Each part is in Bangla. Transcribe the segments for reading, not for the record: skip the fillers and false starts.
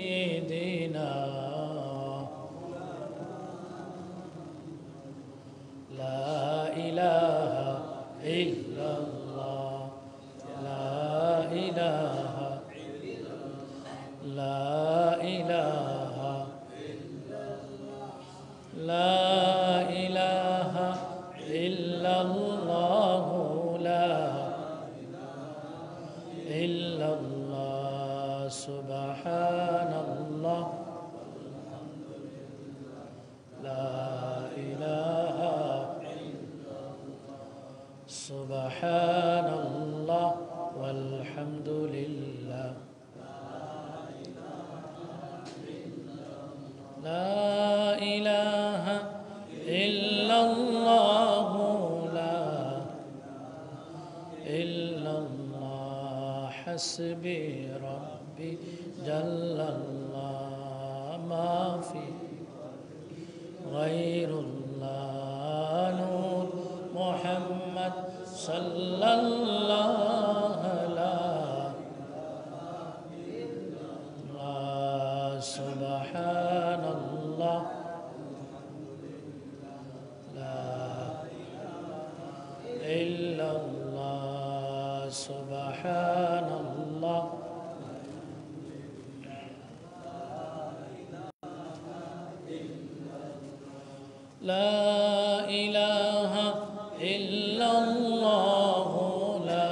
سيدنا لا إله إلا الله لا إله لا إله لا إله إلا الله لا إلا الله سبحان الله لا إله سبحان الله والحمد لله لا إله إلا الله لا إلا الله حسبي ربي جل الله ما في غير الله نور محمد صلى الله لا سبحان الله لا إلا الله سبحان الله لا إله إلا الله لا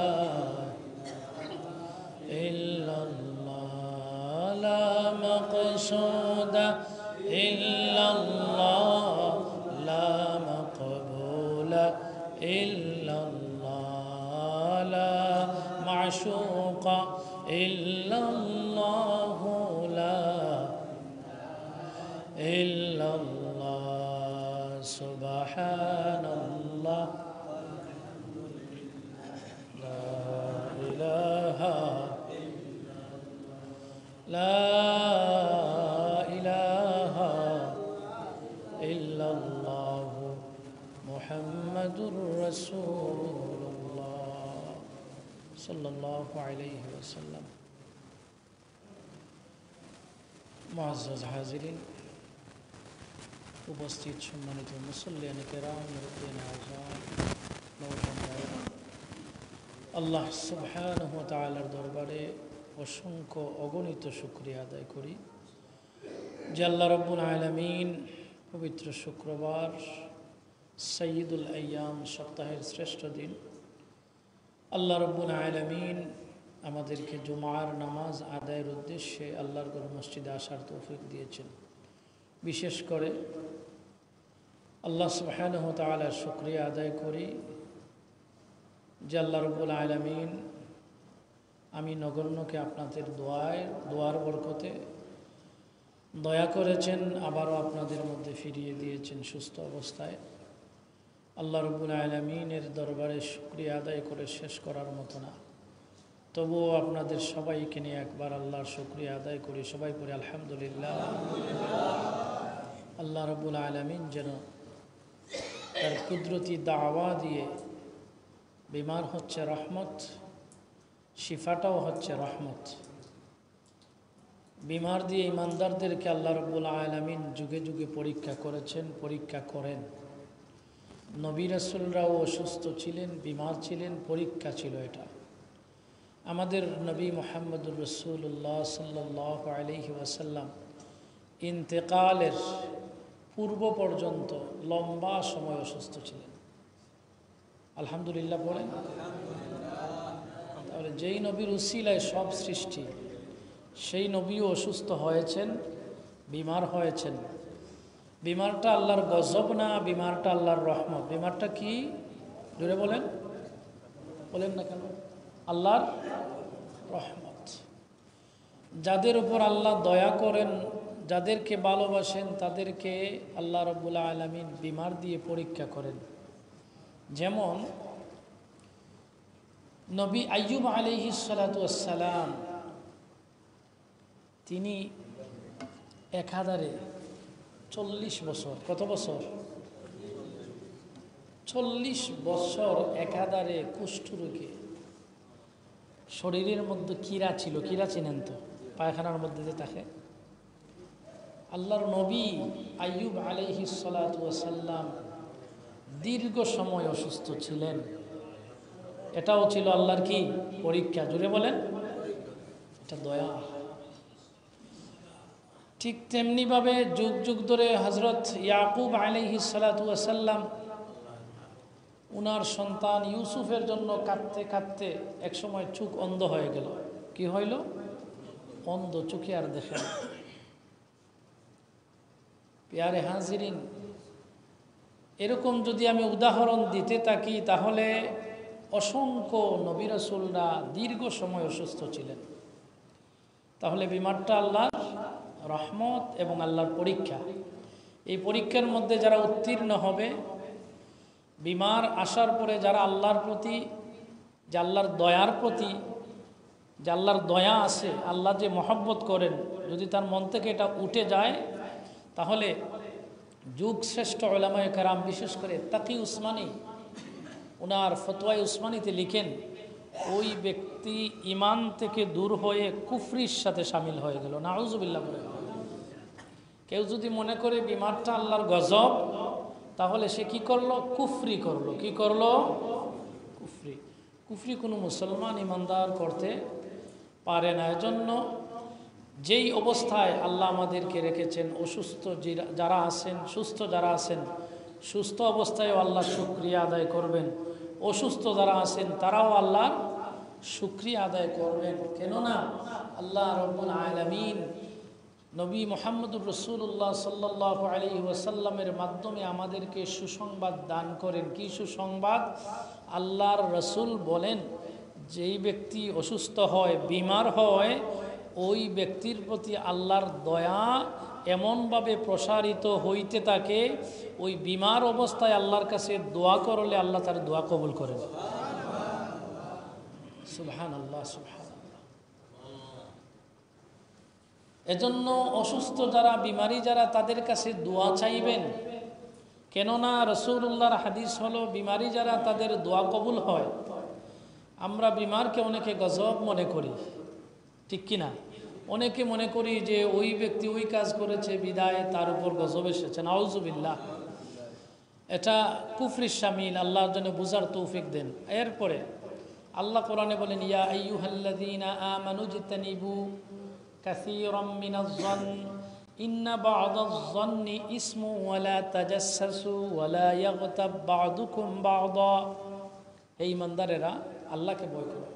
إلا الله لا مقصود إلا الله لا مقبول إلا الله لا معشوق إلا الله لا إلا الله سبحان الله لا إله لا إله إلا الله محمد رسول الله صلى الله عليه وسلم معزز حاضرين উপস্থিত সম্মানিত মুসল্লিয়ান কেরাম মুরব্বিয়ান আযম নওজওয়ান ভাইরা আল্লাহ সুবহানাহু ওয়া তাআলার দরবারে অসংখ্য অগণিত শুকরিয়া আদায় করি যে আল্লাহ রাব্বুল আলামিন পবিত্র শুক্রবার সাইয়্যিদুল আইয়াম সপ্তাহের শ্রেষ্ঠ দিন আল্লাহ রাব্বুল আলামিন আমাদেরকে জুমার নামাজ আদায়ের উদ্দেশ্যে আল্লাহর ঘর মসজিদে আসার তৌফিক দিয়েছেন। বিশেষ করে আল্লাহ সুবহানাহু ওয়া তাআলার শুকরিয়া আদায় করি যে আল্লাহ রাব্বুল আলামিন আমি নগণ্যকে আপনাদের দোয়ার বরকতে দয়া করেছেন, আবারও আপনাদের মধ্যে ফিরিয়ে দিয়েছেন সুস্থ অবস্থায়। আল্লাহ রাব্বুল আলামিনের দরবারে শুকরিয়া আদায় করে শেষ করার মতো না, তবুও আপনাদের সবাইকে নিয়ে একবার আল্লাহর শুকরিয়া আদায় করি। সবাই পড়ি আলহামদুলিল্লাহ। আল্লাহ রাব্বুল আলামিন যেন তার কুদরতি দাওয়া দিয়ে বিমার হচ্ছে রহমত, শিফাটাও হচ্ছে রহমত। বিমার দিয়ে ইমানদারদেরকে আল্লাহ রাব্বুল আলামিন যুগে যুগে পরীক্ষা করেছেন, পরীক্ষা করেন। নবী রাসূলরাও অসুস্থ ছিলেন, বিমার ছিলেন, পরীক্ষা ছিল এটা। আমাদের নবী মুহাম্মদুর রাসূলুল্লাহ সাল্লাল্লাহু আলাইহি ওয়াসাল্লাম ইন্তেকালের পূর্ব পর্যন্ত লম্বা সময় অসুস্থ ছিলেন। আলহামদুলিল্লাহ বলেন। তাহলে যেই নবীর উসিলায় সব সৃষ্টি, সেই নবীও অসুস্থ হয়েছেন, বিমার হয়েছেন। বিমারটা আল্লাহর গজব না, বিমারটা আল্লাহর রহমত। বিমারটা কি জোরে বলেন, বলেন না কেন? আল্লাহর রহমত। যাদের উপর আল্লাহ দয়া করেন, যাদেরকে ভালোবাসেন, তাদেরকে আল্লাহ রাব্বুল আলামিন বিমার দিয়ে পরীক্ষা করেন। যেমন নবী আইয়ুব আলাইহিস সালাতু ওয়াস সালাম, তিনি একাধারে 40 বছর, কত বছর? 40 বছর একাধারে কুষ্ঠরোগে, শরীরের মধ্যে কীড়া ছিল। কীড়া চিনেন তো? পায়খানার মধ্যে যে থাকে আল্লাহর নবী আইয়ুব আলাইহিস সালাতু ওয়াস সালাম দীর্ঘ সময় অসুস্থ ছিলেন। এটাও ছিল আল্লাহর কি পরীক্ষা? জুড়ে বলেন, এটা দয়া। ঠিক তেমনিভাবে যুগ যুগ ধরে হজরত ইয়াকুব আলাইহিস সালাতু ওয়াস সালাম উনার সন্তান ইউসুফের জন্য কাঁদতে কাঁদতে একসময় চোখ অন্ধ হয়ে গেল। কি হইল? অন্ধ, চোখে আর দেখেন। প্যারে হাজিরিন, এরকম যদি আমি উদাহরণ দিতে থাকি তাহলে অসংখ্য নবী রাসূলরা দীর্ঘ সময় অসুস্থ ছিলেন। তাহলে বিমারটা আল্লাহর রহমত এবং আল্লাহর পরীক্ষা। এই পরীক্ষার মধ্যে যারা উত্তীর্ণ হবে, বিমার আসার পরে যারা আল্লাহর প্রতি, যে আল্লাহর দয়ার প্রতি, যে আল্লাহর দয়া আছে, আল্লাহ যে মহব্বত করেন, যদি তার মন থেকে এটা উঠে যায়, তাহলে যুগ শ্রেষ্ঠ উলামায়ে কেরাম, বিশেষ করে তাকি উসমানী ওনার ফতোয়ায়ে উসমানীতে লিখেন, ওই ব্যক্তি ইমান থেকে দূর হয়ে কুফরির সাথে শামিল হয়ে গেল। নাউজুবিল্লাহ। কেউ যদি মনে করে বিমারটা আল্লাহর গজব, তাহলে সে কি করলো? কুফরি করলো। কি করলো? কুফরি। কুফরি কোনো মুসলমান ইমানদার করতে পারে না। এজন্য যেই অবস্থায় আল্লাহ আমাদেরকে রেখেছেন, অসুস্থ যারা আছেন, সুস্থ যারা আছেন, সুস্থ অবস্থায়ও আল্লাহ শুকরিয়া আদায় করবেন। অসুস্থ যারা আছেন তারাও আল্লাহর শুকরিয়া আদায় করবেন। কেননা আল্লাহ রাব্বুল আলামিন নবী মুহাম্মদুর রাসূলুল্লাহ সাল্লাল্লাহু আলাইহি ওয়াসাল্লামের মাধ্যমে আমাদেরকে সুসংবাদ দান করেন। কি সুসংবাদ? আল্লাহর রাসূল বলেন, যেই ব্যক্তি অসুস্থ হয়, বিমার হয়, ওই ব্যক্তির প্রতি আল্লাহর দয়া এমনভাবে প্রসারিত হইতে থাকে, ওই বিমার অবস্থায় আল্লাহর কাছে দোয়া করলে আল্লাহ তার দোয়া কবুল করেন। সুবহানাল্লাহ, সুবহানাল্লাহ। এজন্য অসুস্থ যারা, বিমারি যারা, তাদের কাছে দোয়া চাইবেন। কেননা রাসূলুল্লাহর হাদিস হলো, বিমারি যারা তাদের দোয়া কবুল হয়। আমরা বিমারকে অনেকে গজব মনে করি, ঠিক কিনা? অনেকে মনে করি যে ওই ব্যক্তি ওই কাজ করেছে বিদায় তার উপর গজব এসেছে। নাউজুবিল্লাহ। এটা কুফরির শামিল। আল্লাহর জন্য বুঝার তৌফিক দেন। এরপরে আল্লাহ কোরআনে বলেন, ইয়া আইয়ুহাল্লাযীনা আমানু জিতানিবু কাসীরাম মিনাজ যন্ন ইন্না বা'দাজ যন্নি ইসমু ওয়া লা তাজাসসু ওয়া লা ইয়াগতাব বা'দুকুম বা'দা। এই ইমানদারেরা আল্লাহকে ভয় করো।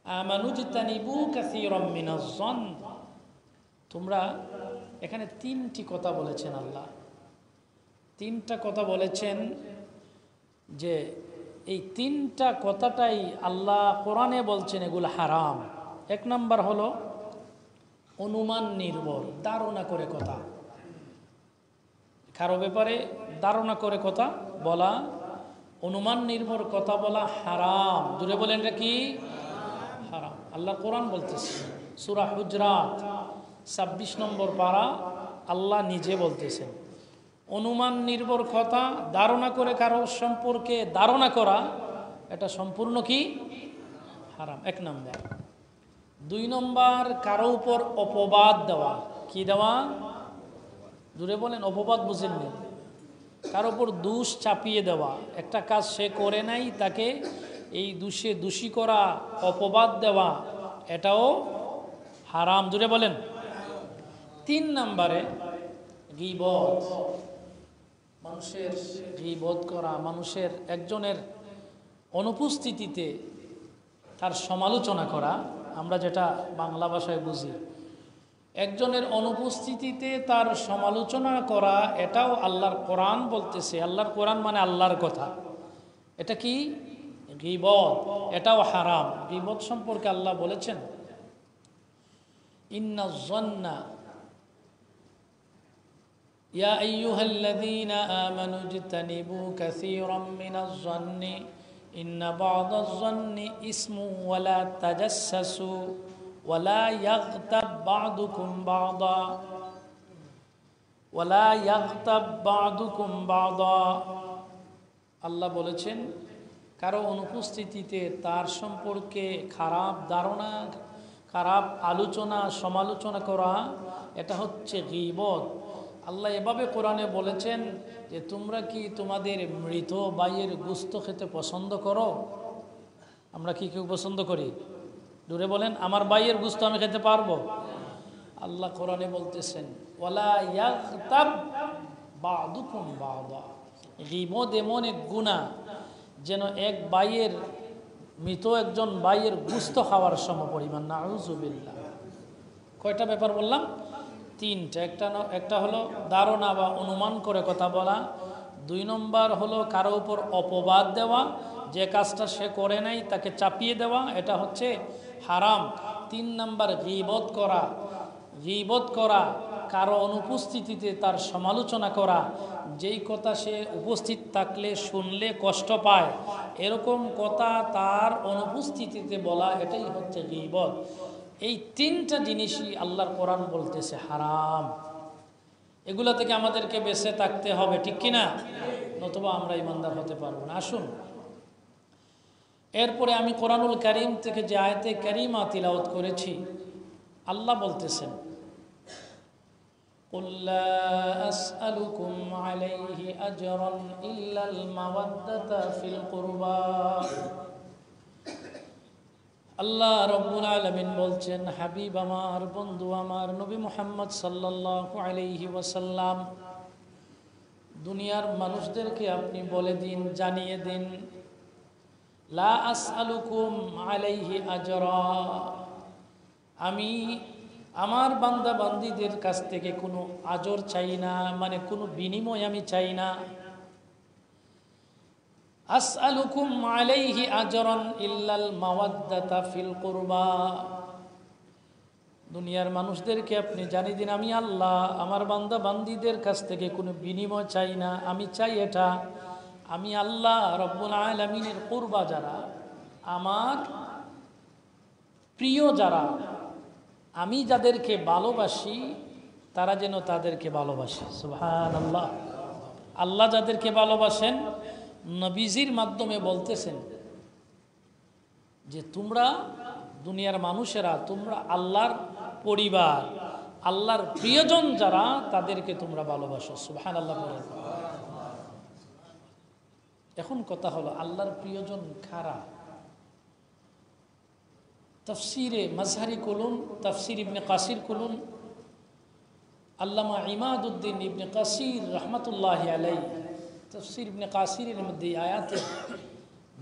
আমানু জিতানিবু কাসীরাম মিনাজ যন্ন। তোমরা, এখানে তিনটি কথা বলেছেন আল্লাহ। তিনটা কথা বলেছেন, যে এই তিনটা কথাটাই আল্লাহ কোরআনে বলছেন এগুলো হারাম। এক নাম্বার হলো অনুমান নির্ভর, ধারণা করে কথা, কারো ব্যাপারে ধারণা করে কথা বলা, অনুমান নির্ভর কথা বলা হারাম। জুড়ে বলেন, এটা কি? হারাম। আল্লাহ কোরআন বলতেছে, সূরা হুজরাত 26 নম্বর পারা, আল্লাহ নিজে বলতেছেন, অনুমান নির্ভর কথা, ধারণা করে কারো সম্পর্কে ধারণা করা, এটা সম্পূর্ণ কি? হারাম। এক নম্বর। দুই নম্বর, কারো উপর অপবাদ দেওয়া। কি দেওয়া? জুড়ে বলেন, অপবাদ বুঝেননি? কারো উপর দোষ চাপিয়ে দেওয়া। একটা কাজ সে করে নাই, তাকে এই দোষে দোষী করা, অপবাদ দেওয়া, এটাও হারাম। জুড়ে বলেন। তিন নম্বরে গীবত, মানুষের গীবত করা, মানুষের একজনের অনুপস্থিতিতে তার সমালোচনা করা। আমরা যেটা বাংলা ভাষায় বুঝি, একজনের অনুপস্থিতিতে তার সমালোচনা করা, এটাও আল্লাহর কোরআন বলতেছে। আল্লাহর কোরআন মানে আল্লাহর কথা। এটা কি? গীবত। এটাও হারাম। গীবত সম্পর্কে আল্লাহ বলেছেন, ইন্না যন্না ইয়া আইয়ুহাল্লাযীনা আমানু ইজতানিবু কাসীরাম মিনাজ যন্নি ইন্না বা'দাজ যন্নি ইসমু ওয়া লা তাজাসসু ওয়া লা ইয়াগতাব বা'দুকুম বা'দা ওয়া লা ইয়াগতাব বা'দুকুম বা'দা। আল্লাহ বলেছেন, কারো অনুপস্থিতিতে তার সম্পর্কে খারাপ ধারণা, খারাপ আলোচনা সমালোচনা করা, এটা হচ্ছে গীবত। আল্লাহ এভাবে কোরআনে বলেছেন যে তোমরা কি তোমাদের মৃত ভাইয়ের গোশত খেতে পছন্দ করো? আমরা কি কেউ পছন্দ করি? দূরে বলেন, আমার ভাইয়ের গোশত আমি খেতে পারবো? আল্লাহ কোরআনে বলতেছেন ওয়ালা ইয়াগতাব বা'দুকুম বা'দা। গীবত এমন এক গুনাহ যেন এক ভাইয়ের, মৃত একজন ভাইয়ের গোশত খাওয়ার সমপরিমাণ। নাউযুবিল্লাহ। কয়টা ব্যাপার বললাম? তিনটা। একটা হলো ধারণা বা অনুমান করে কথা বলা। 2 নম্বর হলো কারো উপর অপবাদ দেওয়া, যে কাজটা সে করে নাই তাকে চাপিয়ে দেওয়া, এটা হচ্ছে হারাম। 3 নম্বর গীবত করা। গীবত করা কারো অনুপস্থিতিতে তার সমালোচনা করা, যেই কথা সে উপস্থিত থাকলে শুনলে কষ্ট পায়, এরকম কথা তার অনুপস্থিতিতে বলা, এটাই হচ্ছে গীবত। এই 3টা জিনিসই আল্লাহর কোরআন বলতেছে হারাম। এগুলা থেকে আমাদেরকে বেঁচে থাকতে হবে, ঠিক কিনা? নতুবা আমরা ইমানদার হতে পারবো না। আসুন, এরপরে আমি কোরআনুল কারীম থেকে যে আয়াতে কারীমা তিলাওয়াত করেছি, আল্লাহ বলতেছেন قل لا أسألكم عليه أجرا إلا المودة في القربى। আল্লাহ রব্বুল আলামিন বলছেন, হাবিব আমার, বন্ধু আমার, নবী মুহাম্মদ সাল্লাল্লাহু আলাইহি ওয়াসাল্লাম, দুনিয়ার মানুষদেরকে আপনি বলে দিন, জানিয়ে দিন, লা আসআলুকুম আলাইহি আজরা, আমি আমার বান্দা বান্দীদের কাছ থেকে কোনো আজর চাই না, মানে কোনো বিনিময় আমি চাই না। আসআলুকুম আলাইহি আজরান ইল্লাল মাওয়াদ্দাতা ফিল কুরবা। দুনিয়ার মানুষদেরকে আপনি জানিয়ে দিন, আমি আল্লাহ আমার বান্দা বান্দীদের কাছ থেকে কোনো বিনিময় চাই না। আমি চাই এটা, আমি আল্লাহ রব্বুল আলামিনের কুরবা যারা, আমার প্রিয় যারা, আমি যাদেরকে ভালোবাসি তারা যেন তাদেরকে ভালোবাসে। সুবহানাল্লাহ। আল্লাহ যাদেরকে ভালোবাসেন, নবীজির মাধ্যমে বলতেছেন যে তোমরা দুনিয়ার মানুষেরা, তোমরা আল্লাহর পরিবার, আল্লাহর প্রিয়জন যারা, তাদেরকে তোমরা ভালোবাসো। সুবহানাল্লাহ বলেন। এখন কথা হলো, আল্লাহর প্রিয়জন কারা? তফসিরে মাজহারি কুলুন, তফসির ইবনে কাসির কুলুন, আল্লামা ইমাদউদ্দিন ইবনে কাসির রহমতুল্লাহি আলাইহি তফসির ইবনে কাসিরের মধ্যে আয়াতের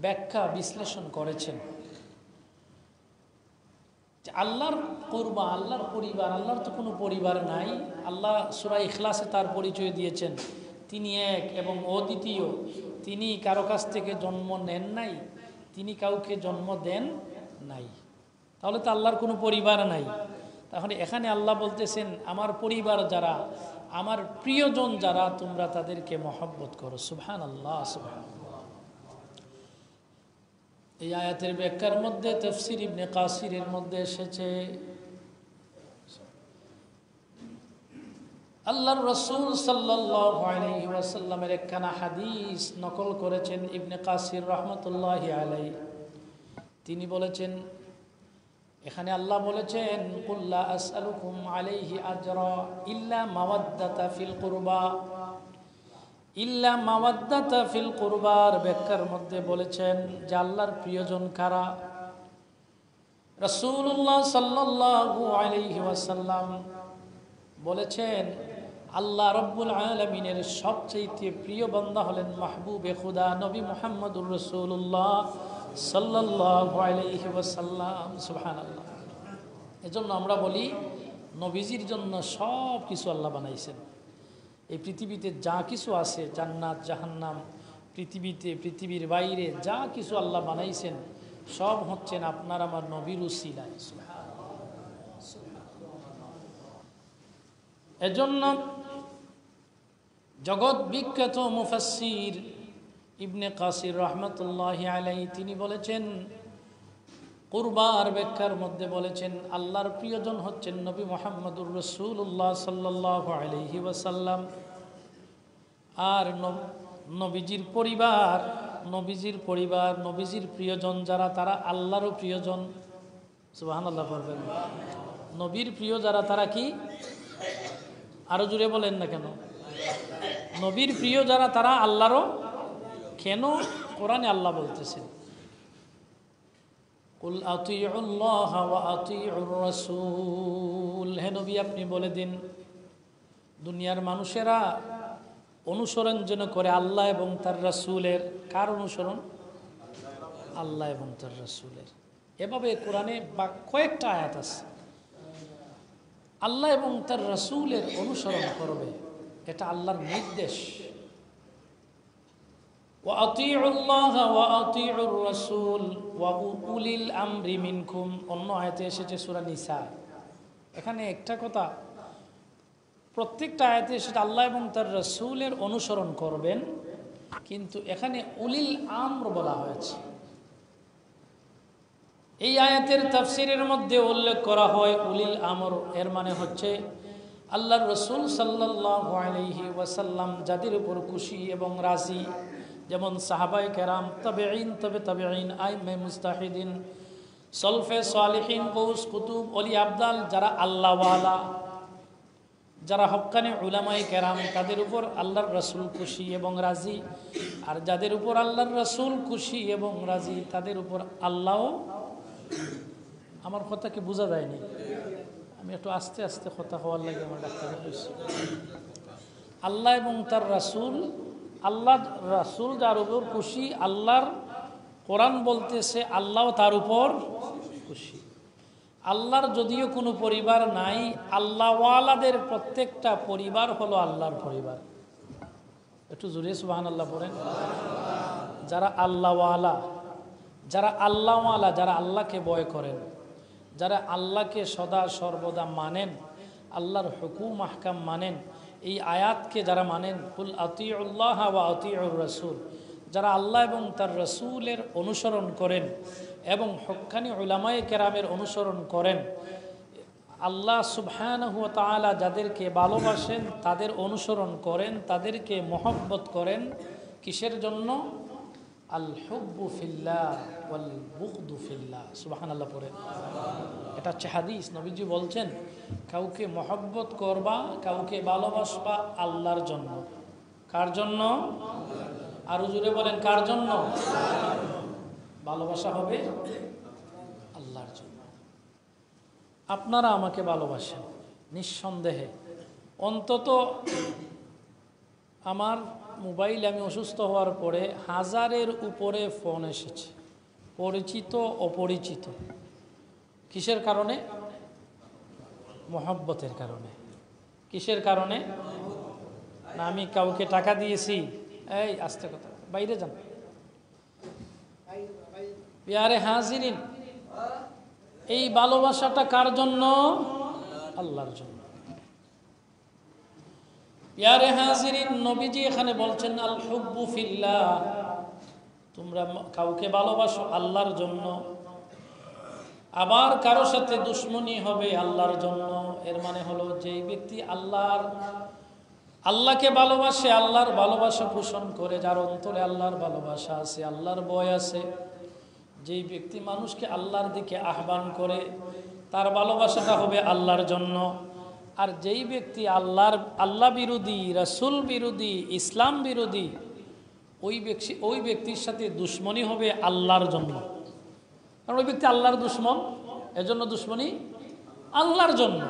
ব্যাখ্যা বিশ্লেষণ করেছেন। আল্লাহর কুরবা, আল্লাহর পরিবার, আল্লাহর তো কোনো পরিবার নাই। আল্লাহ সূরা ইখলাসে তার পরিচয় দিয়েছেন, তিনি এক এবং অদ্বিতীয়। তিনি কারো কাছ থেকে জন্ম নেন নাই, তিনি কাউকে জন্ম দেন নাই। তাহলে তো আল্লাহর কোনো পরিবার নাই। তাহলে এখানে আল্লাহ বলতেছেন, আমার পরিবার যারা, আমার প্রিয়জন যারা, তোমরা তাদেরকে মহব্বত করো। সুবহানাল্লাহ, সুবহানাল্লাহ। এই আয়াতের ব্যাখ্যার মধ্যে তাফসীর ইবনে কাসিরের মধ্যে এসেছে, আল্লাহর রাসূল সাল্লাল্লাহু আলাইহি ওয়াসাল্লামের একখানা হাদিস নকল করেছেন ইবনে কাসির রহমতুল্লাহি আলাইহি। তিনি বলেছেন, এখানে আল্লাহ বলেছেন, কুল লা আসআলুকুম আলাইহি আজরা ইল্লা মাওয়াদ্দাতা ফিল কুরবা। ইল্লা মাওয়াদ্দাতা ফিল কুরবার ব্যাখ্যার মধ্যে বলেছেন যে আল্লাহর প্রিয়জন কারা। রাসূলুল্লাহ সাল্লাল্লাহু আলাইহি ওয়াসাল্লাম বলেছেন, আল্লাহ রব্বুল আলামিনের সবচেয়ে প্রিয় বান্দা হলেন মাহবুবে খুদা নবী মুহাম্মদুর রাসূলুল্লাহ সাল্লাল্লাহু আলাইহি ওয়াসাল্লাম। সুবহানাল্লাহ। এজন্য আমরা বলি, নবীজির জন্য সব কিছু আল্লাহ বানাইছেন। এই পৃথিবীতে যা কিছু আছে, জান্নাত জাহান্নাম, পৃথিবীতে পৃথিবীর বাইরে যা কিছু আল্লাহ বানাইছেন, সব হচ্ছেন আপনার আমার নবীর উসিলায়। এজন্য জগৎ বিখ্যাত মুফাসসির ইবনে কাসির রহমতুল্লাহি আলাইহি তিনি বলেছেন, কুরবার ব্যাখ্যার মধ্যে বলেছেন, আল্লাহর প্রিয়জন হচ্ছেন নবী মুহাম্মদুর রাসূলুল্লাহ সাল্লাল্লাহু আলাইহি ওয়াসাল্লাম। আর নবীজির পরিবার, নবীজির প্রিয়জন যারা, তারা আল্লাহরও প্রিয়জন। সুবহানাল্লাহ পড়বেন। নবীর প্রিয় যারা তারা কি, আরো জুড়ে বলেন না কেন? নবীর প্রিয় যারা তারা আল্লাহরও। কেন? কোরআনে আল্লাহ বলতেছেন, কুল আতিউল্লাহ ওয়া আতিউর রাসূল, হে নবী আপনি বলে দিন দুনিয়ার মানুষেরা অনুসরণ যেন করে আল্লাহ এবং তার রাসূলের। কার অনুসরণ? আল্লাহ এবং তার রাসূলের। এভাবে কোরআনে কয়েকটা আয়াত আছে আল্লাহ এবং তার রাসূলের অনুসরণ করবে, এটা আল্লাহর নির্দেশ। ওয়া আতিউল্লাহ ওয়া আতিউর রাসূল ওয়া উলিল আমরি মিনকুম, অন্য আয়াতে এসেছে সূরা নিসা। এখানে একটা কথা, প্রত্যেকটা আয়াতে সেটা আল্লাহ এবং তার রাসূলের অনুসরণ করবেন, কিন্তু এখানে উলিল আমর বলা হয়েছে। এই আয়াতের তাফসীরের মধ্যে উল্লেখ করা হয় উলিল আমর, এর মানে হচ্ছে আল্লাহর রাসূল সাল্লাল্লাহু আলাইহি ওয়াসাল্লাম যাদের উপর খুশি এবং রাজি, যেমন সাহাবায়ে কেরাম, তাবেঈন, তবে তাবেঈন, আইম্মায়ে মুজতাহিদিন, সলফে সালিহিন, গৌস, কুতুব, ওলি আবদাল, যারা আল্লাহওয়ালা, যারা হক্কানি উলামায়ে কেরাম, তাদের উপর আল্লাহর রাসূল খুশি এবং রাজি। আর যাদের উপর আল্লাহর রাসূল খুশি এবং রাজি তাদের উপর আল্লাহ। আমার কথা কি বোঝা যায়নি? আমি একটু আস্তে আস্তে কথা হওয়ার লাগে আমার ডাক্তার হয়েছে। আল্লাহ এবং তার রাসূল, আল্লাহ রাসূল যার উপর খুশি, আল্লাহর কোরআন বলতেছে আল্লাহ তার উপর খুশি। আল্লাহর যদিও কোনো পরিবার নাই, আল্লাহওয়ালাদের প্রত্যেকটা পরিবার হলো আল্লাহর পরিবার। একটু জোরে সুবহানাল্লাহ পড়েন। যারা আল্লাহওয়ালা, যারা আল্লাহওয়ালা, যারা আল্লাহকে ভয় করেন, যারা আল্লাহকে সদা সর্বদা মানেন, আল্লাহর হুকুম আহকাম মানেন, এই আয়াতকে যারা মানেন, কুল আতিউল্লাহ ওয়া আতিউর রাসূল, যারা আল্লাহ এবং তার রাসূলের অনুসরণ করেন এবং হক্কানি উলামায়ে কেরামের অনুসরণ করেন, আল্লাহ সুবহানাহু ওয়া তাআলা যাদেরকে ভালোবাসেন তাদের অনুসরণ করেন, তাদেরকে মহব্বত করেন। কিসের জন্য? আল হুব্বু ফিল্লাহ ওয়াল বুগদু ফিল্লাহ। সুবহানাল্লাহ পড়েন। এটা হচ্ছে হাদিস। নবীজি বলছেন কাউকে মহব্বত করবা, কাউকে ভালোবাসবা আল্লাহর জন্য। কার জন্য? আরো জোরে বলেন, কার জন্য? ভালোবাসা হবে আল্লাহর জন্য। আপনারা আমাকে ভালোবাসেন নিঃসন্দেহে। অন্তত আমার মোবাইলে আমি অসুস্থ হওয়ার পরে 1000-এর উপরে ফোন এসেছে, পরিচিত অপরিচিত। কিসের কারণে? মহব্বতের কারণে। কিসের কারণে? না আমি কাউকে টাকা দিয়েছি, এই আস্তে কথা, বাইরে যান। প্যারে হাজিরিন, এই ভালোবাসাটা কার জন্য? আল্লাহর জন্য। প্যারে হাজিরিন, নবীজি এখানে বলছেন আল হুব্বু ফিল্লাহ, তোমরা কাউকে ভালোবাসো আল্লাহর জন্য। আবার কারো সাথে দুশ্মনী হবে আল্লাহর জন্য। এর মানে হলো যেই ব্যক্তি আল্লাহকে ভালোবাসে, আল্লাহর ভালোবাসা পোষণ করে, যার অন্তরে আল্লাহর ভালোবাসা আছে, আল্লাহর ভয় আছে, যেই ব্যক্তি মানুষকে আল্লাহর দিকে আহ্বান করে, তার ভালোবাসাটা হবে আল্লাহর জন্য। আর যেই ব্যক্তি আল্লাহ বিরোধী, রাসূল বিরোধী, ইসলাম বিরোধী, ওই ব্যক্তির সাথে দুশ্মনী হবে আল্লাহর জন্য। কারণ ওই ব্যক্তি আল্লাহর দুশ্মন, এজন্য দুশ্মনী আল্লাহর জন্য।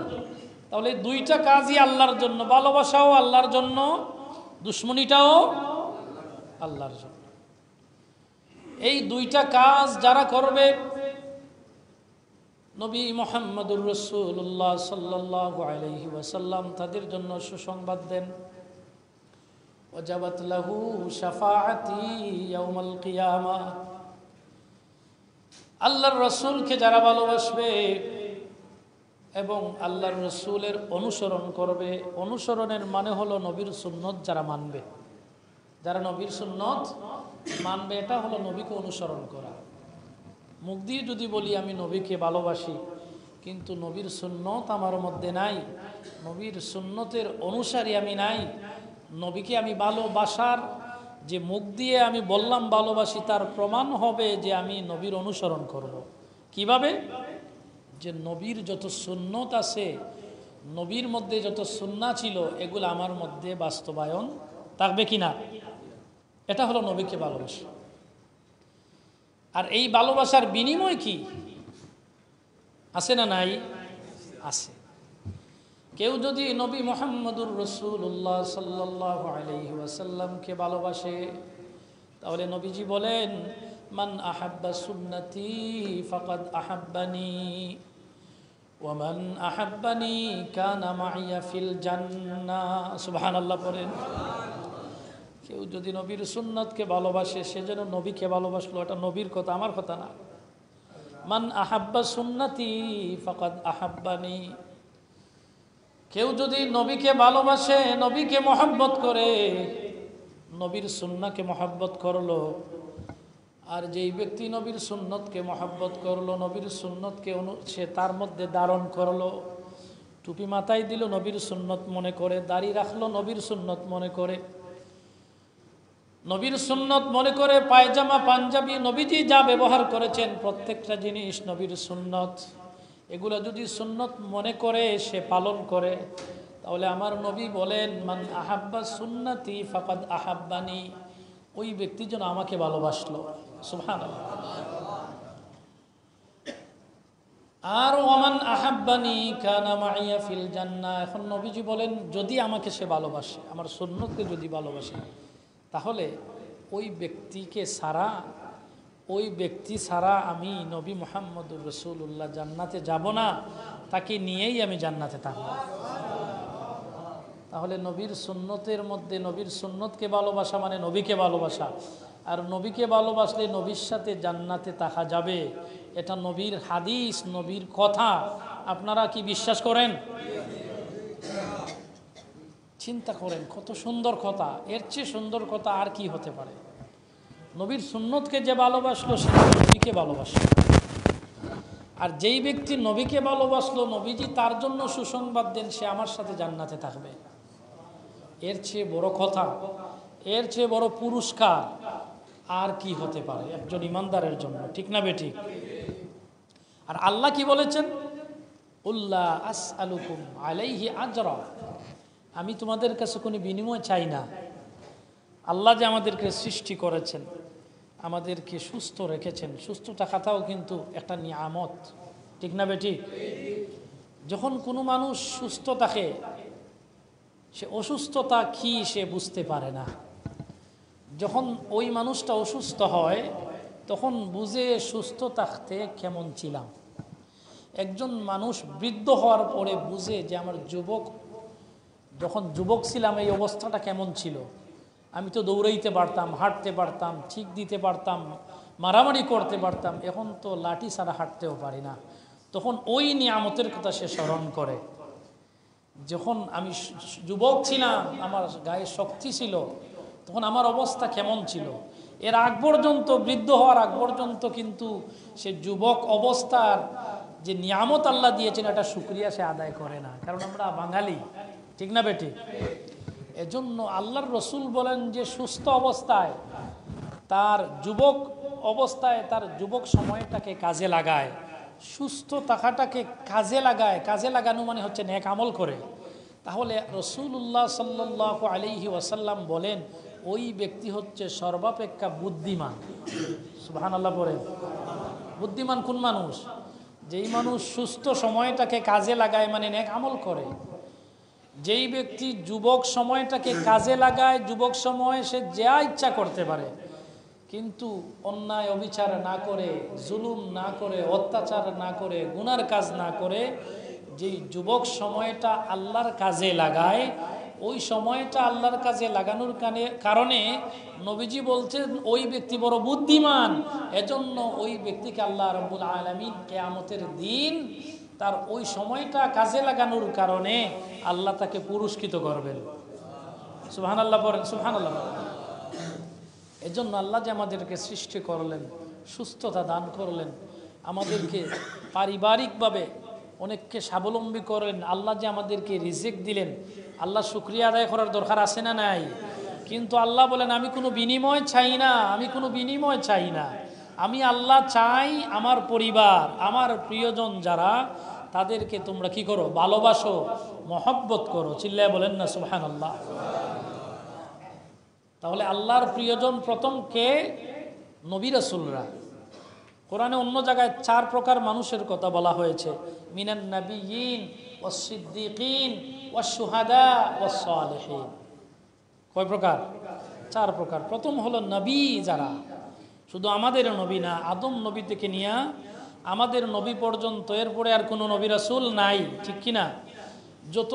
তাহলে দুইটা কাজই আল্লাহর জন্য, ভালোবাসাও আল্লাহর জন্য, দুশ্মনীটাও আল্লাহর জন্য। এই দুইটা কাজ যারা করবে, নবী মুহাম্মদুর রাসূলুল্লাহ সাল্লাল্লাহু আলাইহি ওয়াসাল্লাম তাদের জন্য সুসংবাদ দেন, ওয়াজাবাত লাহু শাফাআতি ইয়াউমাল কিয়ামাহ। আল্লাহর রাসূলকে যারা ভালোবাসবে এবং আল্লাহর রাসূলের অনুসরণ করবে, অনুসরণের মানে হলো নবীর সুন্নত যারা মানবে, যারা নবীর সুন্নত মানবে, এটা হলো নবীকে অনুসরণ করা। মুখ দিয়ে যদি বলি আমি নবীকে ভালোবাসি, কিন্তু নবীর সুন্নত আমার মধ্যে নাই, নবীর সুন্নতের অনুসারী আমি নাই, নবীকে আমি ভালোবাসার যে মুখ দিয়ে আমি বললাম ভালোবাসি, তার প্রমাণ হবে যে আমি নবীর অনুসরণ করব। কিভাবে? যে নবীর যত সুন্নত আছে, নবীর মধ্যে যত সুন্নাহ ছিল, এগুলো আমার মধ্যে বাস্তবায়ন থাকবে কিনা। এটা হলো নবীকে ভালোবাসা। আর এই ভালোবাসার বিনিময় কি আছে না নাই? আছে। কেউ যদি নবী মুহাম্মদুর রাসূলুল্লাহ সাল্লাল্লাহু আলাইহি ওয়াসাল্লামকে ভালোবাসে, তাহলে নবীজি বলেন, মান আহাব্বা সুন্নতি ফাকাদ আহাব্বানি ওয়া মান আহাব্বানি কানা মাইয়া ফিল জান্নাহ। সুবহানাল্লাহ পড়েন। কেউ যদি নবীর সুন্নতকে ভালোবাসে, সে যেন নবীকে ভালোবাসলো। এটা নবীর কথা, আমার কথা না। মান আহাব্বা সুন্নতি ফাকাদ আহাব্বানি। কেউ যদি নবীকে ভালোবাসে, নবীকে মহব্বত করে, নবীর সুন্নাহকে মহব্বত করলো। আর যেই ব্যক্তি নবীর সুন্নতকে মহব্বত করলো, নবীর সুন্নতকে সে তার মধ্যে ধারণ করলো, টুপি মাথায় দিল নবীর সুন্নত মনে করে, দাড়ি রাখলো নবীর সুন্নত মনে করে, নবীর সুন্নত মনে করে, পায়জামা পাঞ্জাবি নবীজি যা ব্যবহার করেছেন প্রত্যেকটা জিনিস নবীর সুন্নত, এগুলো যদি সুন্নত মনে করে সে পালন করে, তাহলে আমার নবী বলেন, মান আহাব্বা সুন্নতি ফাকাদ আহাব্বানি। ওই ব্যক্তি যেন আমাকে ভালোবাসলো। সুবহানাল্লাহ। আর ওয়ামান আহাব্বানি কানা মাইয়া ফিল জান্নাহ। এখন নবীজি বলেন, যদি আমাকে সে ভালোবাসে, আমার সুন্নতকে যদি ভালোবাসে, তাহলে ওই ব্যক্তি ছাড়া আমি নবী মুহাম্মদুর রাসূলুল্লাহ জান্নাতে যাব না, তাকে নিয়েই আমি জান্নাতে থাকব। তাহলে নবীর সুন্নতের মধ্যে নবীর সুন্নতকে ভালোবাসা মানে নবীকে ভালোবাসা। আর নবীকে ভালোবাসলে নবীর সাথে জান্নাতে থাকা যাবে। এটা নবীর হাদিস, নবীর কথা। আপনারা কি বিশ্বাস করেন? চিন্তা করেন, কত সুন্দর কথা। এর চেয়ে সুন্দর কথা আর কি হতে পারে? নবীর সুন্নতকে যে ভালোবাসলো, সে নবীকে ভালোবাসলো। আর যেই ব্যক্তি নবীকে ভালোবাসলো, নবীজি তার জন্য সুসংবাদ দেন, সে আমার সাথে জান্নাতে থাকবে। এর চেয়ে বড় কথা, এর চেয়ে বড় পুরস্কার আর কি হতে পারে একজন ইমানদারের জন্য? ঠিক না বেঠিক? আর আল্লাহ কি বলেছেন? উল্লা আসআলুকুম আলাইহি আজরা। আমি তোমাদের কাছে কোনো বিনিময় চাই না। আল্লাহ যে আমাদেরকে সৃষ্টি করেছেন, আমাদেরকে সুস্থ রেখেছেন, সুস্থ থাকাটাও কিন্তু একটা নিয়ামত। ঠিক না বেঠিক? যখন কোনো মানুষ সুস্থ থাকে, সে অসুস্থতা কি সে বুঝতে পারে না। যখন ওই মানুষটা অসুস্থ হয়, তখন বুঝে সুস্থ থাকতে কেমন ছিলাম। একজন মানুষ বৃদ্ধ হওয়ার পরে বুঝে যে আমার যখন যুবক ছিলাম এই অবস্থাটা কেমন ছিল। আমি তো দৌড়াইতে পারতাম, হাঁটতে পারতাম, ঠিক দিতে পারতাম, মারামারি করতে পারতাম। এখন তো লাঠি ছাড়া হাঁটতেও পারি না। তখন ওই নিয়ামতের কথা সে স্মরণ করে। যখন আমি যুবক ছিলাম, আমার গায়ে শক্তি ছিল, তখন আমার অবস্থা কেমন ছিল। এর আগ পর্যন্ত, বৃদ্ধ হওয়ার আগ পর্যন্ত কিন্তু সে যুবক অবস্থার যে নিয়ামত আল্লাহ দিয়েছেন, এটা শুকরিয়া সে আদায় করে না। কারণ আমরা বাঙালি। ঠিক না বেটি? এজন্য আল্লাহর রসুল বলেন যে সুস্থ অবস্থায়, তার যুবক সময়টাকে কাজে লাগায়, সুস্থ থাকাটাকে কাজে লাগায়। কাজে লাগানো মানে হচ্ছে নেক আমল করে। তাহলে রাসূলুল্লাহ সাল্লাল্লাহু আলাইহি ওয়াসাল্লাম বলেন, ওই ব্যক্তি হচ্ছে সর্বাপেক্ষা বুদ্ধিমান। সুবহানাল্লাহ পড়েন। বুদ্ধিমান কোন মানুষ? যেই মানুষ সুস্থ সময়টাকে কাজে লাগায়, মানে নেক আমল করে। যেই ব্যক্তি যুবক সময়টাকে কাজে লাগায়, যুবক সময়ে সে যা ইচ্ছা করতে পারে, কিন্তু অন্যায় অবিচার না করে, জুলুম না করে, অত্যাচার না করে, গুনার কাজ না করে, যেই যুবক সময়টা আল্লাহর কাজে লাগায়, ওই সময়টা আল্লাহর কাজে লাগানোর কারণে নবীজি বলছেন ওই ব্যক্তি বড় বুদ্ধিমান। এজন্য ওই ব্যক্তিকে আল্লাহ রাব্বুল আলামিন কিয়ামতের দিন তার ওই সময়টা কাজে লাগানোর কারণে আল্লাহ তাকে পুরস্কৃত করবেন। সুবহানাল্লাহ বলেন, সুবহানাল্লাহ। এজন্য আল্লাহ যে আমাদেরকে সৃষ্টি করলেন, সুস্থতা দান করলেন, আমাদেরকে পারিবারিকভাবে অনেককে স্বাবলম্বী করেন, আল্লাহ যে আমাদেরকে রিজিক দিলেন, আল্লাহ শুকরিয়া আদায় করার দরকার আছে না নাই? কিন্তু আল্লাহ বলেন, আমি কোনো বিনিময় চাই না, আমি কোনো বিনিময় চাই না। আমি আল্লাহ চাই আমার পরিবার, আমার প্রিয়জন যারা, তাদেরকে তোমরা কি করো? ভালোবাসো, মহব্বত করো। চিল্লায় বলেন না সুবহানাল্লাহ। তাহলে আল্লাহর প্রিয়জন প্রথম কে? নবী রাসূলরা। কোরআনে অন্য জায়গায় 4 প্রকার মানুষের কথা বলা হয়েছে, মিনান নাবিয়িন ওয়াস সিদ্দিকিন ওয়াস শুহাদা ওয়াস সালিহিন। কয় প্রকার? 4 প্রকার। প্রথম হলো নবী যারা, শুধু আমাদের নবী না, আদম নবী থেকে নিয়ে আমাদের নবী পর্যন্ত, এরপরে আর কোনো নবী রাসূল নাই, ঠিক কিনা? যত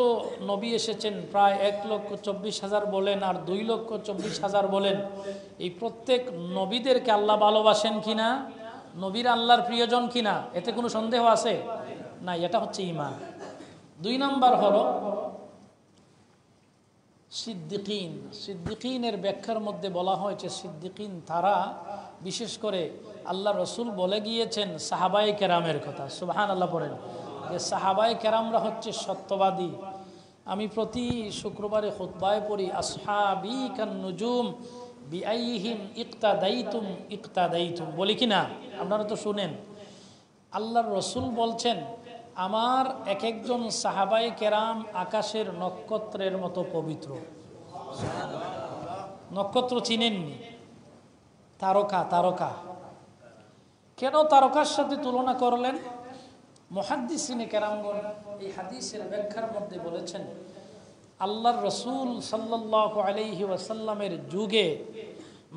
নবী এসেছেন প্রায় 1,24,000 বলেন আর 2,24,000 বলেন, এই প্রত্যেক নবীদেরকে আল্লাহ ভালোবাসেন কিনা, নবীর আল্লাহর প্রিয়জন কিনা, এতে কোনো সন্দেহ আছে? না, এটা হচ্ছে ঈমান। 2 নম্বর হলো সিদ্দিকিন। সিদ্দিকিনের ব্যাখ্যার মধ্যে বলা হয়েছে সিদ্দিকিন তারা, বিশেষ করে আল্লাহ রসুল বলে গিয়েছেন সাহাবায়ে কেরামের কথা, সুবহানাল্লাহ পড়েন, যে সাহাবায়ে কেরামরা হচ্ছে সত্যবাদী। আমি প্রতি শুক্রবারে খুতবায় পড়ি, আসহাবি কান নুজুম বিআইহিম ইক্তাদাইতুম ইক্তাদাইতুম, বলি কি না? আপনারা তো শুনেন। আল্লাহর রসুল বলছেন আমার এক একজন সাহাবায়ে কেরাম আকাশের নক্ষত্রের মতো পবিত্র। নক্ষত্র চিনেননি? তারকা, তারকা। কেন তারকার সাথে তুলনা করলেন? মুহাদ্দিসিনে কেরামগণ এই হাদিসের ব্যাখ্যার মধ্যে বলেছেন, আল্লাহর রসুল সাল্লাল্লাহু আলাইহি ওয়াসাল্লামের যুগে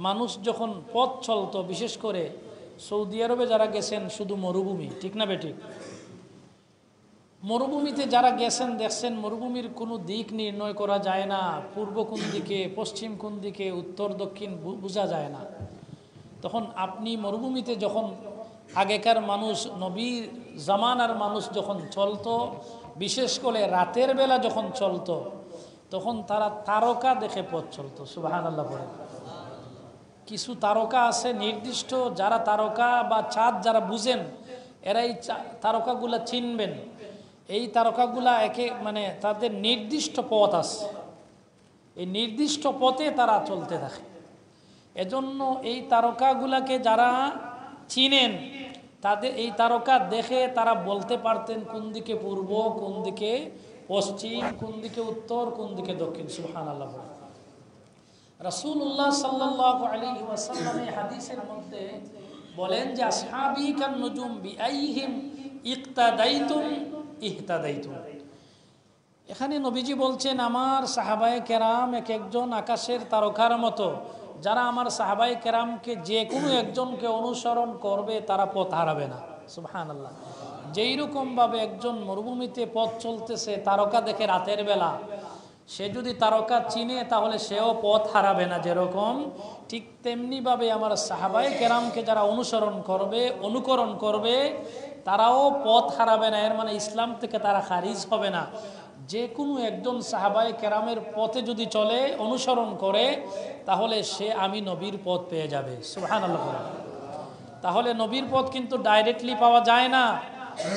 মানুষ যখন পথ চলতো, বিশেষ করে সৌদি আরবে যারা গেছেন, শুধু মরুভূমি, ঠিক না বেঠিক? মরুভূমিতে যারা গেছেন দেখছেন মরুভূমির কোনো দিক নির্ণয় করা যায় না, পূর্ব কোন দিকে, পশ্চিম কোন দিকে, উত্তর দক্ষিণ বোঝা যায় না। তখন আপনি মরুভূমিতে যখন আগেকার মানুষ, নবীর জামানার মানুষ যখন চলতো, বিশেষ করে রাতের বেলা যখন চলতো, তখন তারা তারকা দেখে পথ চলতো। সুবহানাল্লাহ বলে। কিছু তারকা আছে নির্দিষ্ট, যারা তারকা বা চাঁদ যারা বুঝেন, এরা এই তারকাগুলা চিনবেন। এই তারকাগুলা মানে তাদের নির্দিষ্ট পথ আছে, এই নির্দিষ্ট পথে তারা চলতে থাকে। এজন্য এই তারকাগুলাকে যারা চিনেন, তাদের এই তারকা দেখে তারা বলতে পারতেন কোন দিকে পূর্ব, কোন দিকে পশ্চিম, কোন দিকে উত্তর, কোন দিকে দক্ষিণ। সুবহানাল্লাহ। রাসূলুল্লাহ সাল্লাল্লাহু আলাইহি ওয়াসাল্লাম এই হাদিসের মধ্যে বলেন যে আসহাবি কান নুজুম বিআইহিম ইক্তাদাইতুম ইহতাদাইতুম। এখানে নবীজি বলছেন আমার সাহাবায়ে কেরাম এক একজন আকাশের তারকার মতো, যারা আমার সাহাবায়ে কেরামকে যে কোনো একজনকে অনুসরণ করবে তারা পথ হারাবে না। সুবহানাল্লাহ। যেই রকম ভাবে একজন মরুভূমিতে পথ চলতেছে তারকা দেখে রাতের বেলা, সে যদি তারকা চিনে তাহলে সেও পথ হারাবে না, যেরকম ঠিক তেমনি ভাবে আমার সাহাবায়ে কেরামকে যারা অনুসরণ করবে, অনুকরণ করবে, তারাও পথ হারাবে না। এর মানে ইসলাম থেকে তারা খারিজ হবে না। যে কোনো একজন সাহাবায়ে কেরামের পথে যদি চলে, অনুসরণ করে, তাহলে সে আমি নবীর পথ পেয়ে যাবে। সুবহানাল্লাহ। তাহলে নবীর পথ কিন্তু ডাইরেক্টলি পাওয়া যায় না,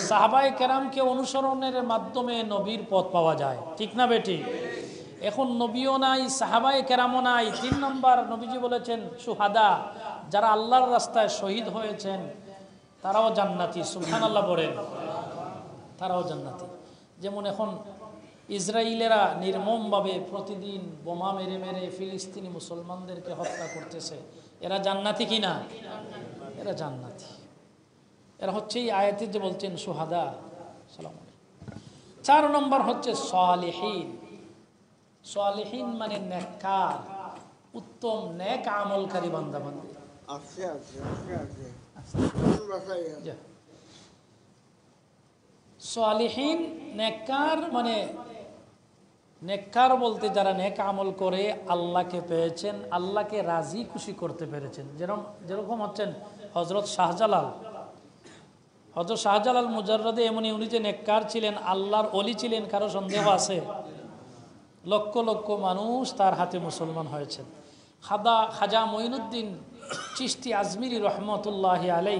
সাহাবায়ে কেরামকে অনুসরণের মাধ্যমে নবীর পথ পাওয়া যায়, ঠিক না বেটি? এখন নবীও নাই, সাহাবায়ে কেরামও নাই। 3 নম্বর নবীজি বলেছেন শুহাদা, যারা আল্লাহর রাস্তায় শহীদ হয়েছেন তারাও জান্নাতি। সুবহানাল্লাহ বলেন, তারাও জান্নাতি। যেমন এখন ইসরায়েলেরা নির্মমভাবে প্রতিদিন বোমা মেরে মেরে ফিলিস্তিনি মুসলমানদেরকে হত্যা করতেছে, এরা জান্নাতি কিনা? এরা জান্নাতি। এরা হচ্ছে এই আয়াতে যে বলছেন শুহাদা। সালাম। 4 নম্বর হচ্ছে সালেহীন। সালেহীন মানে নেককার, উত্তম নেক আমলকারী বান্দা বান্দী। সালেহীন নেককার মানে, নেককার বলতে যারা নেক আমল করে আল্লাহকে পেয়েছেন, আল্লাহকে রাজি খুশি করতে পেরেছেন। যেরকম হচ্ছেন হযরত শাহজালাল। হযরত শাহজালাল মুজাররদে এমনই, উনি যে নেককার ছিলেন, আল্লাহর ওলি ছিলেন, কারো সন্দেহ আছে? লক্ষ লক্ষ মানুষ তার হাতে মুসলমান হয়েছেন। খাজা মঈনুদ্দিন চিশতি আজমিরি রহমতুল্লাহি আলাই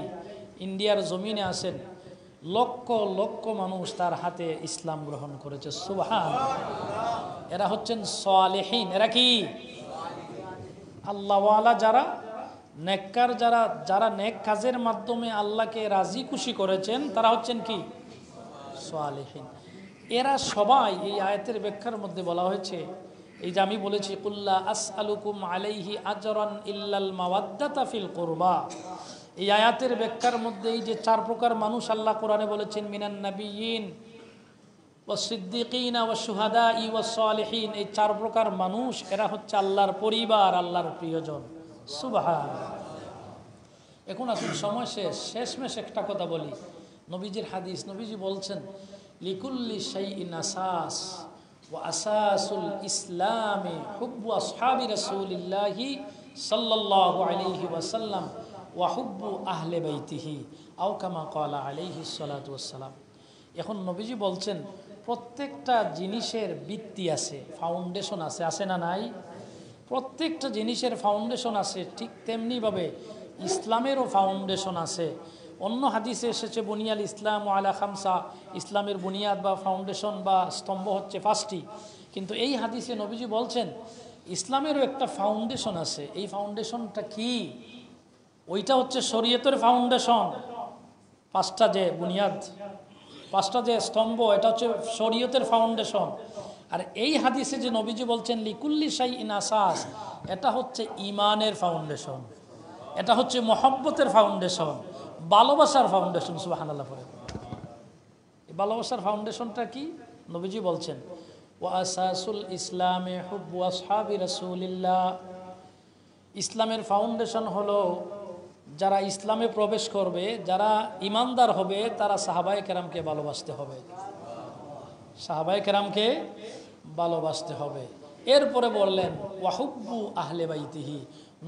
ইন্ডিয়ার জমিনে আছেন, লক্ষ লক্ষ মানুষ তার হাতে ইসলাম গ্রহণ করেছে। সুবহানাল্লাহ। এরা হচ্ছেন সালেহীন। এরা কি? আল্লাহওয়ালা যারা, নেককার যারা যারা নেক কাজের মাধ্যমে আল্লাহকে রাজি খুশি করেছেন তারা হচ্ছেন কি? সালেহিন। এরা সবাই এই আয়াতের ব্যাখ্যার মধ্যে বলা হয়েছে, এই যে আমি বলেছি কুল্লা আসআলুকুম আলাইহি আজরান ইল্লাল মাওয়াদ্দাতা ফিল কুরবা, এই আয়াতের ব্যাখ্যার মধ্যে এই যে 4 প্রকার মানুষ আল্লাহ কোরআনে বলেছেন, মিনান নাবিয়িন ওয়াস সিদ্দিকিনা ওয়াস শুহাদাই ওয়াস সালিহিন, এই 4 প্রকার মানুষ এরা হচ্ছে আল্লাহর পরিবার, আল্লাহর প্রিয়জন। সুবহানাল্লাহ। এখন আসুন সময় শেষমেশ একটা কথা বলি। নবীজির হাদিস, নবীজি বলছেন লিকুল্লি শাইইন আসাস ওয়া আসাসুল ইসলামে হুব্বু আসহাবি রাসূলিল্লাহি সাল্লাল্লাহু আলাইহি ওয়াসাল্লাম ওয়া হুব্বু আহলে বাইতিহি আও কামা ক্বালা আলাইহিস সালাতু ওয়াসসালাম। এখন নবীজি বলছেন প্রত্যেকটা জিনিসের ভিত্তি আছে, ফাউন্ডেশন আছে, আছে না নাই? প্রত্যেকটা জিনিসের ফাউন্ডেশন আছে, ঠিক তেমনিভাবে ইসলামেরও ফাউন্ডেশন আছে। অন্য হাদিসে এসেছে বুনিয়াল ইসলাম আলা খামসা, ইসলামের বুনিয়াদ বা ফাউন্ডেশন বা স্তম্ভ হচ্ছে 5টি, কিন্তু এই হাদিসে নবীজি বলছেন ইসলামেরও একটা ফাউন্ডেশন আছে। এই ফাউন্ডেশনটা কি? ওইটা হচ্ছে শরীয়তের ফাউন্ডেশন। 5টা যে বুনিয়াদ, 5টা যে স্তম্ভ, এটা হচ্ছে শরীয়তের ফাউন্ডেশন। আর এই হাদিসে যে নবীজি বলছেন লিকুল্লি শাইইন আসাস, এটা হচ্ছে ইমানের ফাউন্ডেশন, এটা হচ্ছে মহব্বতের ফাউন্ডেশন, ভালোবাসার ফাউন্ডেশন। সুবহানাল্লাহ। এই ভালোবাসার ফাউন্ডেশনটা কি? নবীজি বলছেন ওয়া আসাসুল ইসলামে হুব্বু আসহাবি রাসূলিল্লাহ, ইসলামের ফাউন্ডেশন হলো যারা ইসলামে প্রবেশ করবে, যারা ইমানদার হবে, তারা সাহাবায়ে কেরামকে ভালোবাসতে হবে, সাহাবায়ে কেরামকে ভালোবাসতে হবে। এরপরে বললেন ওয়াহুব্বু আহলে বাইতিহি,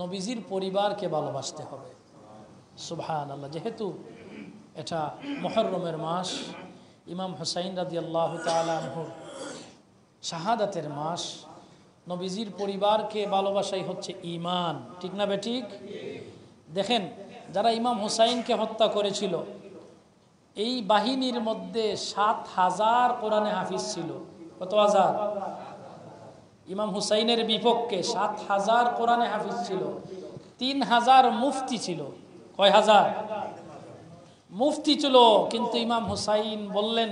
নবীজির পরিবারকে ভালোবাসতে হবে। সুবহানাল্লাহ। যেহেতু এটা মুহররমের মাস, ইমাম হুসাইন রাদিয়াল্লাহু তাআলা আনহুর শাহাদাতের মাস, নবীজির পরিবারকে ভালোবাসাই হচ্ছে ঈমান, ঠিক না বেঠিক? দেখেন, যারা ইমাম হুসাইনকে হত্যা করেছিল, এই বাহিনীর মধ্যে 7,000 কোরআনে হাফিজ ছিল। কত হাজার? ইমাম হুসাইনের বিপক্ষে 7,000 কোরআনে হাফিজ ছিল, 3,000 মুফতি ছিল। কয় হাজার মুফতি ছিল? কিন্তু ইমাম হুসাইন বললেন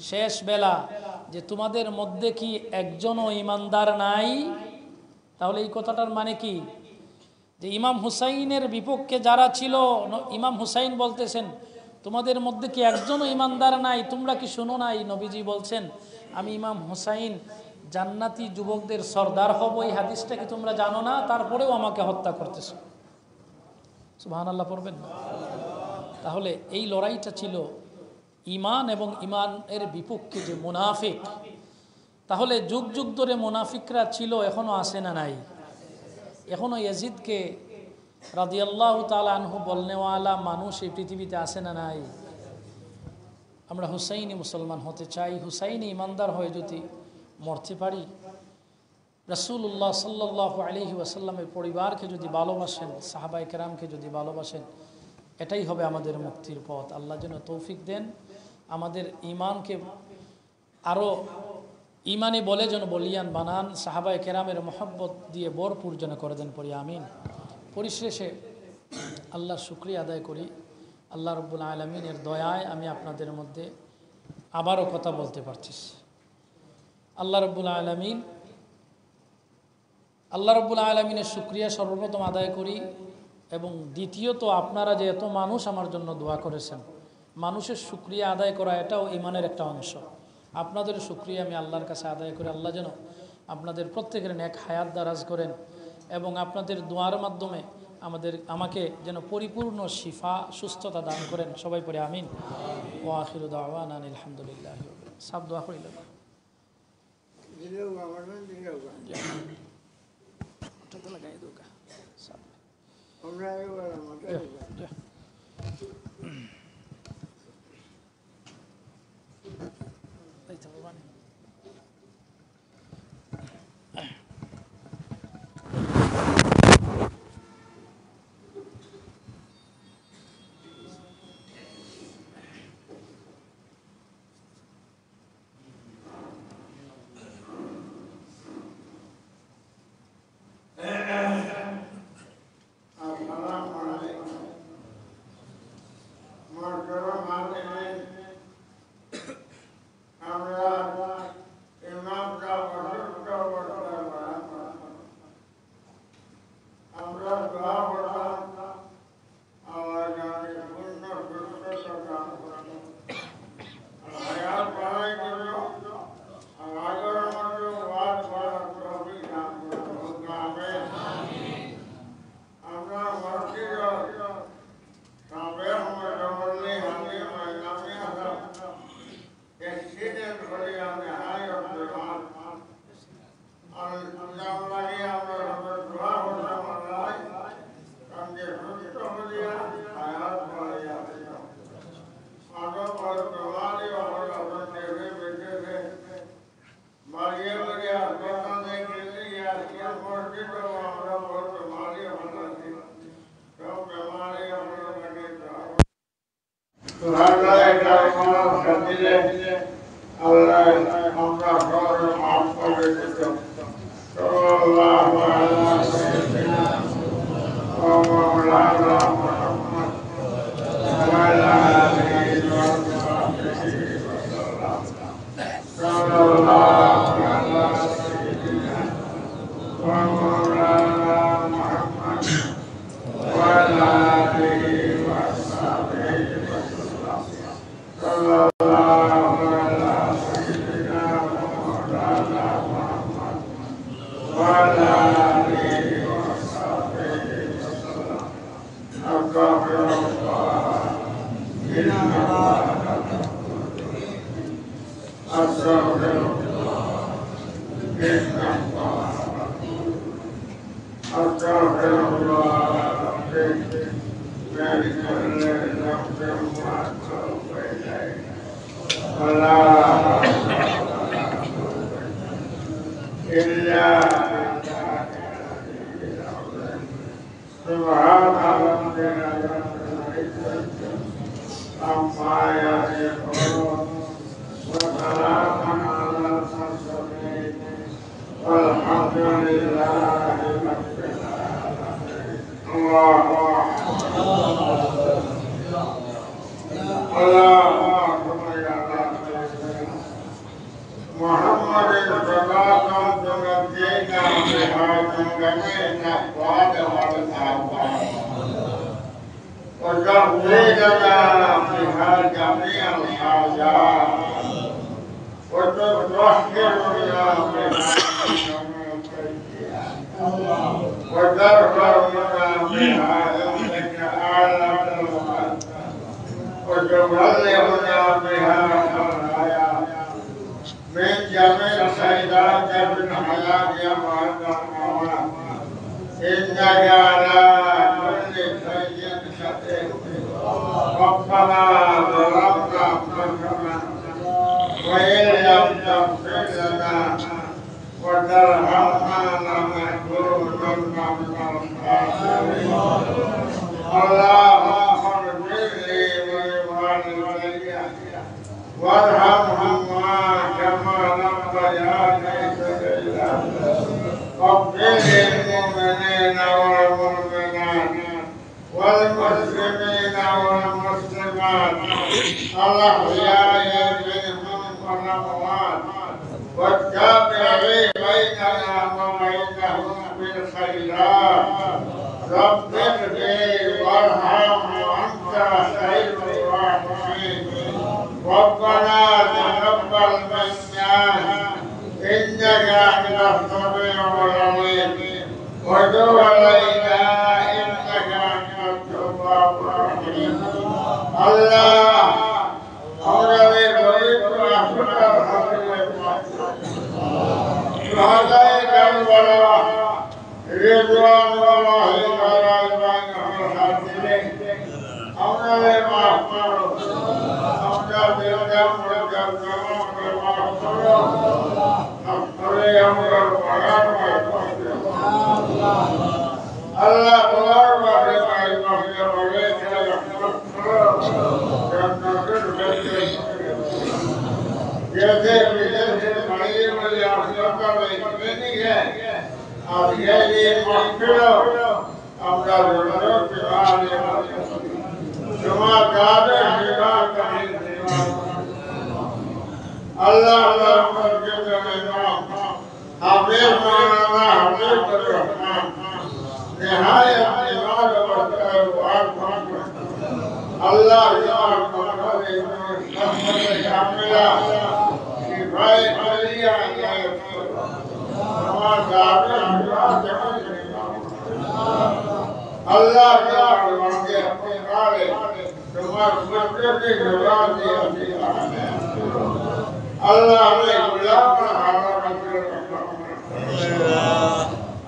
শেষ বেলা যে তোমাদের মধ্যে কি একজনও ইমানদার নাই? তাহলে এই কথাটার মানে কি? যে ইমাম হুসাইনের বিপক্ষে যারা ছিল, ইমাম হুসাইন বলতেছেন তোমাদের মধ্যে কি একজনও ইমানদার নাই? তোমরা কি শুনো নাই নবীজি বলছেন আমি ইমাম হুসাইন জান্নাতি যুবকদের সর্দার হব? এই হাদিসটা কি তোমরা জানো না? তারপরেও আমাকে হত্যা করতেছ। সুবহানাল্লাহ পড়বেন না? তাহলে এই লড়াইটা ছিল ইমান এবং ইমানের বিপক্ষে যে মুনাফিক। তাহলে যুগ যুগ ধরে মুনাফিকরা ছিল, এখনো আছে না নাই? এখনো ইয়াজিদকে রাদিয়াল্লাহু তাআলা আনহু বলনেওয়ালা মানুষ এই পৃথিবীতে আছে না নাই? আমরা হুসাইনি মুসলমান হতে চাই, হুসাইনি ইমানদার হয়ে যদি মরতে পারি, রাসূলুল্লাহ সাল্লাল্লাহু আলাইহি ওয়াসাল্লামের পরিবারকে যদি ভালোবাসেন, সাহাবায়ে কেরামকে যদি ভালোবাসেন, এটাই হবে আমাদের মুক্তির পথ। আল্লাহ যেন তৌফিক দেন, আমাদের ইমানকে আরও ইমানে বলে যেন বলিয়ান বানান, সাহাবায়ে কেরামের মহব্বত দিয়ে ভরপুর যেন করে দেন, পড়ি আমিন। পরিশেষে আল্লাহর শুকরিয়া আদায় করি, আল্লাহ রাব্বুল আলামিনের দয়ায় আমি আপনাদের মধ্যে আবারও কথা বলতে পারছি। আল্লাহ রাব্বুল আলামিনের শুকরিয়া সর্বপ্রথম আদায় করি, এবং দ্বিতীয়ত আপনারা যে এত মানুষ আমার জন্য দোয়া করেছেন, মানুষের শুকরিয়া আদায় করা এটাও ঈমানের একটা অংশ। আপনাদের শুকরিয়া আমি আল্লাহর কাছে আদায় করি। আল্লাহ যেন আপনাদের প্রত্যেকের নেক হায়াত দারাজ করেন, এবং আপনাদের দোয়ার মাধ্যমে আমাকে যেন পরিপূর্ণ শিফা সুস্থতা দান করেন। সবাই পড়ে আমিন। ওয়া আখিরু দাওয়ানা আলহামদুলিল্লাহ। সব দোয়া করিল লাগাই দোকা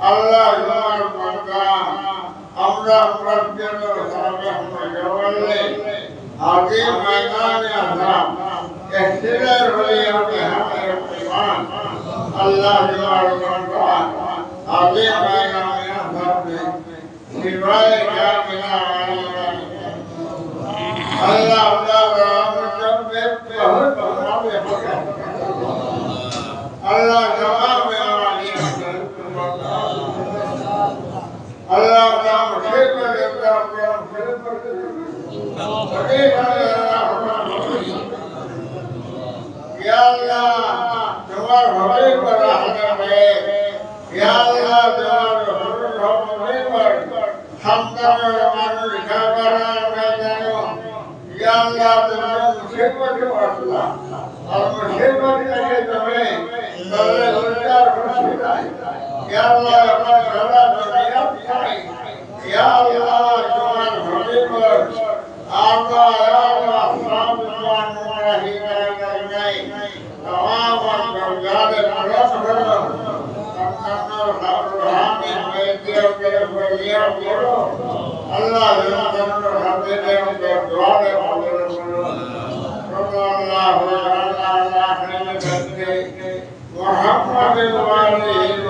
আল্লাহ তোমার বান্দা আমরা প্রত্যেক সামনে জওয়ালে আগে ময়দানে আসাম এক্সিলার হয়ে আমি হাতের ইমান আল্লাহ তোমার বান্দা আগে ময়দানে আসাম সিवाय জামিনা আল্লাহ আল্লাহ রহমত में बहुत हमारे अल्लाह जवाब में हमारी अल्लाह नाम शेर पर देवता नाम शेर पर या अल्लाह तुम्हार भले पर रहमत है या अल्लाह तुम्हार भले पर हम कर मानो लिखा करा मैं जानो या अल्लाह तुम्हारे मुसीबत को अल्लाह और मुसीबत के तुम्हें तोरे गुजार खुशिदा या अल्लाह अपना भला दुनिया पाए या अल्लाह तुम्हारे भले पर आपका या अल्लाह साम दुआन रही करने तमाम गुजार मरस करो अल्लाह मोहम्मद